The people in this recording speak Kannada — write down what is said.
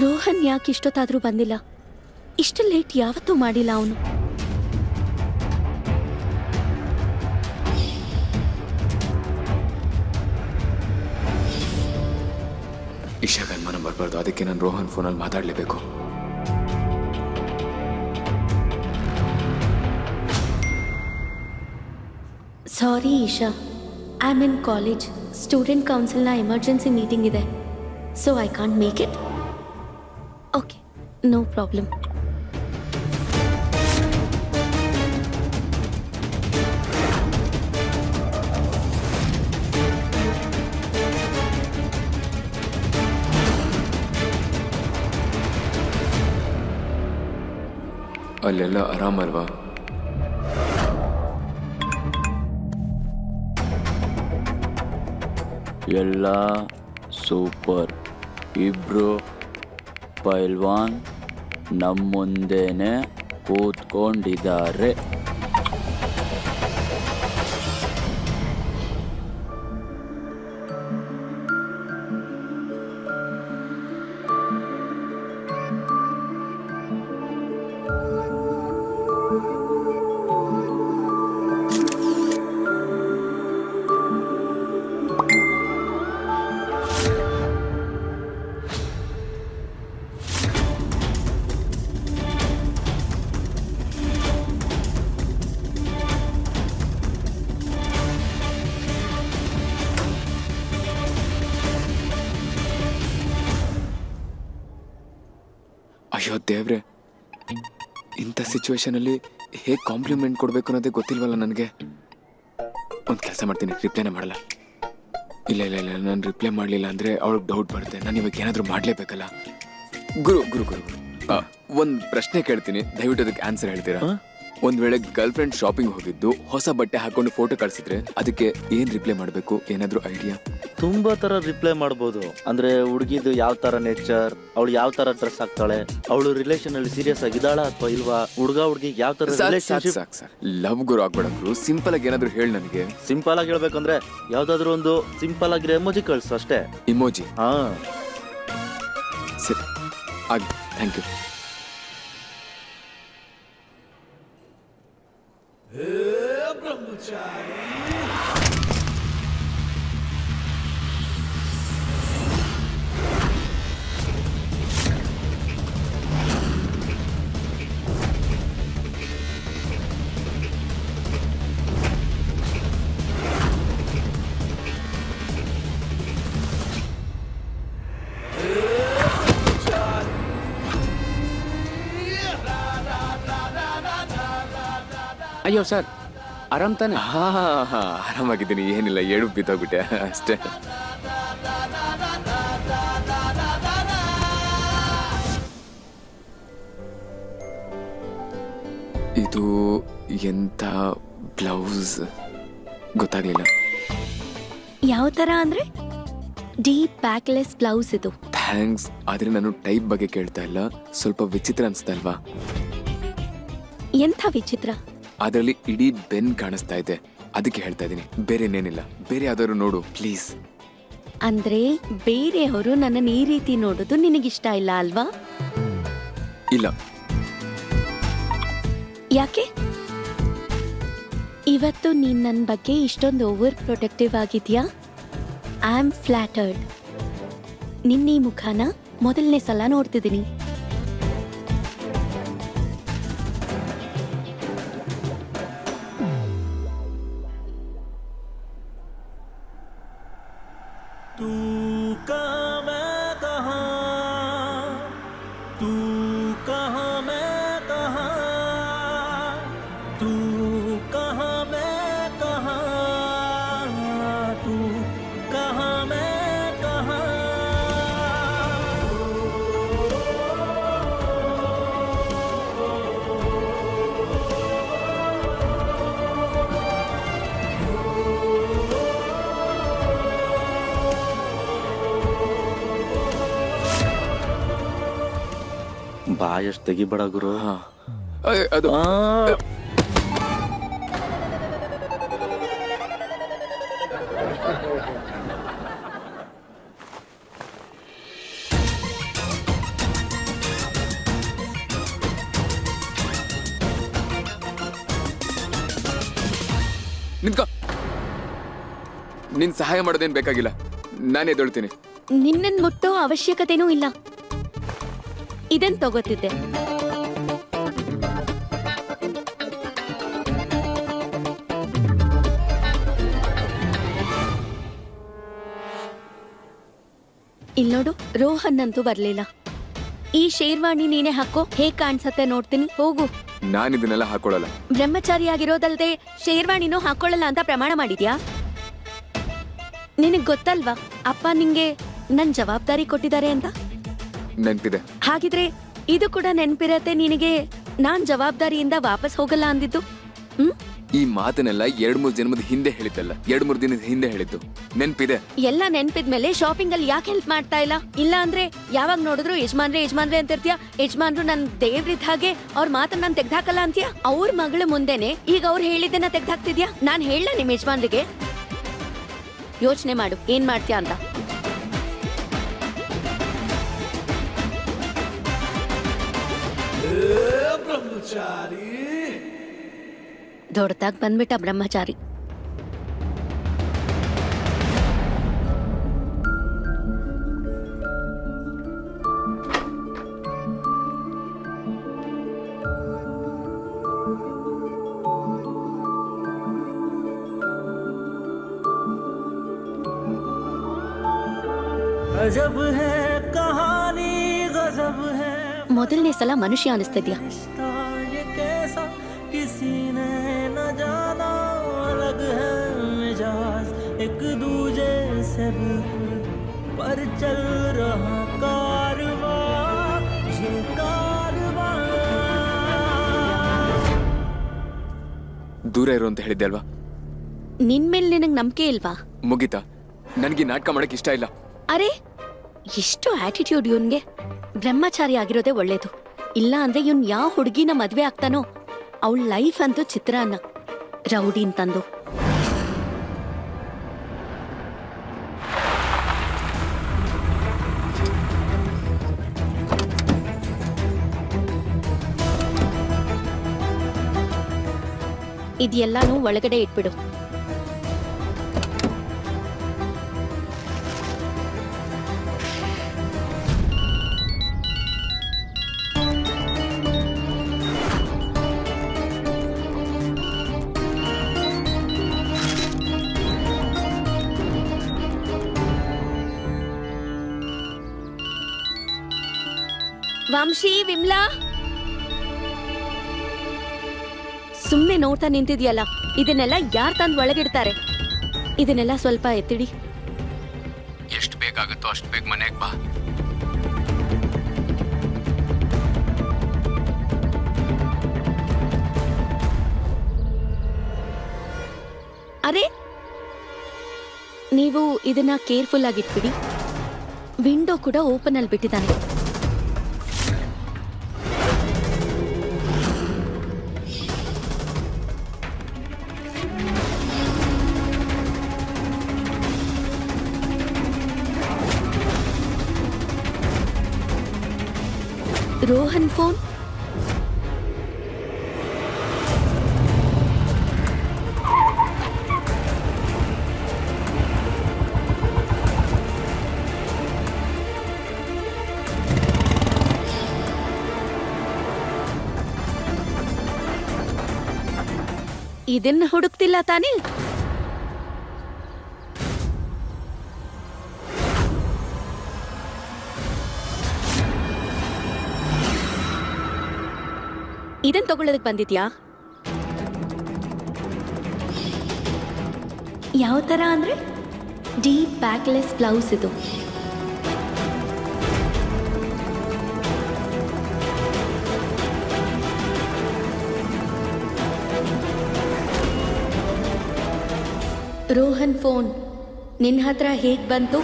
ರೋಹನ್ ಯಾಕೆ ಇಷ್ಟೊತ್ತಾದ್ರೂ ಬಂದಿಲ್ಲ? ಇಷ್ಟು ಲೇಟ್ ಯಾವತ್ತೂ ಮಾಡಿಲ್ಲ ಅವನು. ಇಶಾಗ್ ಅನುಮಾನ ಬರಬಾರ್ದು, ಅದಕ್ಕೆ ನಾನು ರೋಹನ್ ಫೋನಲ್ಲಿ ಮಾತಾಡಲೇಬೇಕು. Sorry Isha, I am in college. Student ಕೌನ್ಸಿಲ್ನ ಎಮರ್ಜೆನ್ಸಿ ಮೀಟಿಂಗ್ ಇದೆ, so I can't make it. Okay, no problem. ಅಲ್ಲೆಲ್ಲ ಆರಾಮಲ್ವಾ? ಎಲ್ಲ ಸೂಪರ್. ಇಬ್ರು ಪೈಲ್ವಾನ್ ನಮ್ಮ ಮುಂದೆನೆ ಕೂತ್ಕೊಂಡಿದ್ದಾರೆ. ಅಯ್ಯೋ ದೇವ್ರೆ, ಇಂಥ ಸಿಚುವೇಶನಲ್ಲಿ ಹೇಗೆ ಕಾಂಪ್ಲಿಮೆಂಟ್ ಕೊಡಬೇಕು ಅನ್ನೋದೇ ಗೊತ್ತಿಲ್ವಲ್ಲ ನನಗೆ. ಒಂದು ಕೆಲಸ ಮಾಡ್ತೀನಿ, ರಿಪ್ಲೈನೇ ಮಾಡಲ್ಲ. ಇಲ್ಲ ಇಲ್ಲ ಇಲ್ಲ, ನಾನು ರಿಪ್ಲೈ ಮಾಡಲಿಲ್ಲ ಅಂದರೆ ಅವಳಿಗೆ ಡೌಟ್ ಬರುತ್ತೆ. ನಾನು ಇವಾಗ ಏನಾದರೂ ಮಾಡಲೇಬೇಕಲ್ಲ. ಗುರು ಗುರು ಗುರು ಒಂದು ಪ್ರಶ್ನೆ ಕೇಳ್ತೀನಿ, ದಯವಿಟ್ಟು ಅದಕ್ಕೆ ಆನ್ಸರ್ ಹೇಳ್ತೀರಾ? ಒಂದ್ ವೇಳೆ ಗರ್ಲ್ ಫ್ರೆಂಡ್ ಶಾಪಿಂಗ್ ಹೋಗಿದ್ದು ಹೊಸ ಬಟ್ಟೆ ಹಾಕೊಂಡು ಫೋಟೋ ಕಳಿಸಿದ್ರೆ ಅದಕ್ಕೆ ಏನ್ ರಿಪ್ಲೈ ಮಾಡಬೇಕು? ಏನಾದರೂ ಐಡಿಯಾ? ತುಂಬಾ ತರ ರಿಪ್ಲೈ ಮಾಡ್ಬೋದು. ಅಂದ್ರೆ ಹುಡುಗಿದು ಯಾವ ತರ ನೇಚರ್, ಅವಳು ಯಾವ ತರ ಡ್ರೆಸ್ ಹಾಕ್ತಾಳೆ, ಅವಳು ರಿಲೇಷನ್ ಅಲ್ಲಿ ಸೀರಿಯಸ್ ಆಗಿದ್ದಾಳ ಅಥವಾ ಇಲ್ವಾ, ಹುಡುಗಿ ಯಾವ ತರ ರಿಲೇಶನ್ಶಿಪ್. ಸಾಕು ಸರ್, ಲವ್ ಗುರು ಆಗ್ಬೇಡ ಗುರು. ಸಿಂಪಲ್ ಆಗಿ ಏನಾದ್ರು ಹೇಳಿ ನನಗೆ. ಸಿಂಪಲ್ ಆಗಿ ಹೇಳ್ಬೇಕಂದ್ರೆ ಯಾವ್ದಾದ್ರು ಒಂದು ಸಿಂಪಲ್ ಆಗಿರೋ ಎಮೋಜಿ ಕಳ್ಸು ಅಷ್ಟೇ. ಇಮೋಜಿ? ಹಾ ಸರಿ, ಆಗಿ, ಥ್ಯಾಂಕ್ ಯು. ಅಯ್ಯೋ ಸರ್, ಆರಾಮ್ ತಾನೆ? ಹಾ ಹಾ ಹಾ, ಆರಾಮಾಗಿದ್ದೀನಿ, ಏನಿಲ್ಲ, ಏಳು ಬಿದ್ದೋಗ್ಬಿಟ್ಟೆ ಅಷ್ಟೇ. ಇದು ಎಂತ ಬ್ಲೌಸ್ ಗೊತ್ತಾಗ್ಲಿಲ್ಲ. ಯಾವ ಥರ ಅಂದರೆ ಡೀಪ್ ಬ್ಯಾಕ್ಲೆಸ್ ಬ್ಲೌಸ್ ಇದು. ಥ್ಯಾಂಕ್ಸ್, ಆದ್ರೆ ನಾನು ಟೈಪ್ ಬಗ್ಗೆ ಕೇಳ್ತಾ ಇಲ್ಲ. ಸ್ವಲ್ಪ ವಿಚಿತ್ರ ಅನ್ಸ್ತಾ ಇಲ್ವಾ? ಎಂಥ ವಿಚಿತ್ರ? ಅದರಲ್ಲಿ ಇಡೀ ಬೆನ್ ಕಾಣಿಸ್ತಾ ಇದೆ, ಅದಕ್ಕೆ ಹೇಳ್ತಾ ಇದ್ದೀನಿ, ಬೇರೆ ಏನೇನಿಲ್ಲ. ಬೇರೆ ಯಾವ್ದಾದ್ರು ನೋಡು ಪ್ಲೀಸ್. ಅಂದ್ರೆ ಬೇರೆಯವರು ನನ್ನನ್ನು ಈ ರೀತಿ ನೋಡೋದು ನಿನಗಿಷ್ಟ ಇಲ್ಲ ಅಲ್ವಾ? ಇಲ್ಲ. ಯಾಕೆ? ಇವತ್ತು ನೀನ್ ನನ್ನ ಬಗ್ಗೆ ಇಷ್ಟೊಂದು ಓವರ್ ಪ್ರೊಟೆಕ್ಟಿವ್ ಆಗಿದ್ಯಾ? I am flattered. ನಿನ್ನ ಈ ಮುಖನ ಮೊದಲನೇ ಸಲ ನೋಡ್ತಿದ್ದೀನಿ. ಬಾಯಷ್ಟು ತೆಗಿಬೇಡ ಗುರು. ಅದು ನಿಂತ್ಕೋ. ನಿನ್ ಸಹಾಯ ಮಾಡೋದೇನ್ ಬೇಕಾಗಿಲ್ಲ, ನಾನು ಎದ್ದೇಳ್ತೀನಿ. ನಿನ್ನನ್ ಮುಟ್ಟೋ ಅವಶ್ಯಕತೆನೂ ಇಲ್ಲ. ಇದನ್ ತಗೋತಿದ್ದೆ. ಇಲ್ ನೋಡು, ರೋಹನ್ ಅಂತೂ ಬರ್ಲಿಲ್ಲ. ಈ ಶೇರ್ವಾಣಿ ನೀನೇ ಹಾಕೋ, ಹೇಗ್ ಕಾಣ್ಸತ್ತೆ ನೋಡ್ತೀನಿ. ಹೋಗು. ನಾನು ಇದನ್ನೆಲ್ಲ ಹಾಕೊಳ್ಳಲ್ಲ. ಬ್ರಹ್ಮಚಾರಿ ಆಗಿರೋದಲ್ದೆ ಶೇರ್ವಾಣಿನೂ ಹಾಕೊಳ್ಳಲ್ಲ ಅಂತ ಪ್ರಮಾಣ ಮಾಡಿದ್ಯಾ? ನಿನಗ್ ಗೊತ್ತಲ್ವಾ ಅಪ್ಪ ನಿಂಗೆ ನನ್ ಜವಾಬ್ದಾರಿ ಕೊಟ್ಟಿದ್ದಾರೆ ಅಂತ? ನೆನ್ಪಿದೆ. ಹಾಗಿದ್ರೆ ಇದು ಕೂಡ ನೆನ್ಪಿರತ್ತೆ ನಿನಗೆ ನಾನ್ ಜವಾಬ್ದಾರಿಯಿಂದ ವಾಪಸ್ ಹೋಗಲ್ಲ ಅಂದಿದ್ದು? ಈ ಮಾತನ್ನೆಲ್ಲ 2-3 ಜನ್ಮದ ಹಿಂದೆ ಹೇಳಿದ್ದಲ್ಲ, 2-3 ದಿನದ ಹಿಂದೆ ಹೇಳಿದ್ದು. ನೆನ್ಪಿದೆ. ಎಲ್ಲ ನೆನ್ಪಿದ್ಮೇಲೆ ಶಾಪಿಂಗ್ ಅಲ್ಲಿ ಯಾಕೆ ಹೆಲ್ಪ್ ಮಾಡ್ತಾ ಇಲ್ಲ? ಇಲ್ಲ ಅಂದ್ರೆ ಯಾವಾಗ ನೋಡಿದ್ರು ಯಜಮಾನ್ರೆ ಅಂತ ಇರ್ತೀಯ. ಯಜಮಾನ್ರು ನನ್ ದೇವ್ರಿದ್ ಹಾಗೆ ಅವ್ರ ಮಾತನ್ನ ನಾನ್ ತೆಗ್ದಾಕಲ್ಲ ಅಂತೀಯ. ಅವ್ರ ಮಗಳ ಮುಂದೆನೆ ಈಗ ಅವ್ರು ಹೇಳಿದ್ದನ್ನ ತೆಗ್ದಾಕ್ತಿದ್ಯಾ? ನಾನ್ ಹೇಳ ನಿಮ್ ಯಜಮಾನ್ರಿಗೆ? ಯೋಚನೆ ಮಾಡು ಏನ್ ಮಾಡ್ತೀಯ ಅಂತ. ದೊಡ್ಡದಾಗ್ ಬಂದ್ಬಿಟ್ಟ ಬ್ರಹ್ಮಚಾರಿ. ಮೊದಲನೇ ಸಲ ಮನುಷ್ಯ ಅನಿಸ್ತಿದ್ಯಾ? ದೂರ ಇರು ಅಂತ ಹೇಳಿದ್ದೆ ಅಲ್ವಾ? ನಿನ್ ಮೇಲೆ ನಿನಗ್ ನಂಬಿಕೆ ಇಲ್ವಾ? ಮುಗಿತಾ? ನನ್ಗೆ ನಾಟಕ ಮಾಡಕ್ ಇಷ್ಟ ಇಲ್ಲ. ಅರೆ, ಎಷ್ಟು ಆಟಿಟ್ಯೂಡ್ ಇವನ್ಗೆ. ಬ್ರಹ್ಮಚಾರಿ ಆಗಿರೋದೇ ಒಳ್ಳೇದು. ಇಲ್ಲ ಅಂದ್ರೆ ಇವನ್ ಯಾವ ಹುಡುಗಿನ ಮದ್ವೆ ಆಗ್ತಾನೋ ಅವಳ ಲೈಫ್ ಅಂತೂ ಚಿತ್ರಾನ್ನ. ರೌಡಿ ಅಂತಂದು. ಇದೆಲ್ಲಾನು ಒಳಗಡೆ ಇಟ್ಬಿಡು. ವಂಶಿ, ವಿಮ್ಲಾ, ಸುಮ್ನೆ ನೋಡ್ತಾ ನಿಂತಿದ್ಯಲ್ಲ, ಇದನ್ನೆಲ್ಲ ಯಾರ್ ತಂದ್ ಒಳಗಿಡ್ತಾರೆ? ಇದನ್ನೆಲ್ಲ ಸ್ವಲ್ಪ ಎತ್ತಿಡಿ. ಎಷ್ಟು ಬೇಕಾಗುತ್ತೋ ಅಷ್ಟು ಬೇಗ ಮನೆಗೆ ಬಾ. ಅರೆ, ನೀವು ಇದನ್ನ ಕೇರ್ಫುಲ್ ಆಗಿಟ್ಬಿಡಿ. ವಿಂಡೋ ಕೂಡ ಓಪನ್ ಅಲ್ಲಿ ಬಿಟ್ಟಿದ್ದಾನೆ. ರೋಹನ್ ಫೋನ್. ಇದನ್ನ ಹುಡುಕ್ತಿಲ್ಲ ತಾನೇ? ಇದನ್ ತಗೊಳ್ಳೋದಕ್ ಬಂದಿದ್ಯಾ? ಯಾವ ತರ ಅಂದ್ರೆ ಡೀಪ್ ಬ್ಯಾಕ್ಲೆಸ್ ಬ್ಲೌಸ್ ಇದು. ರೋಹನ್ ಫೋನ್ ನಿನ್ನ ಹತ್ರ ಹೇಗ್ ಬಂತು?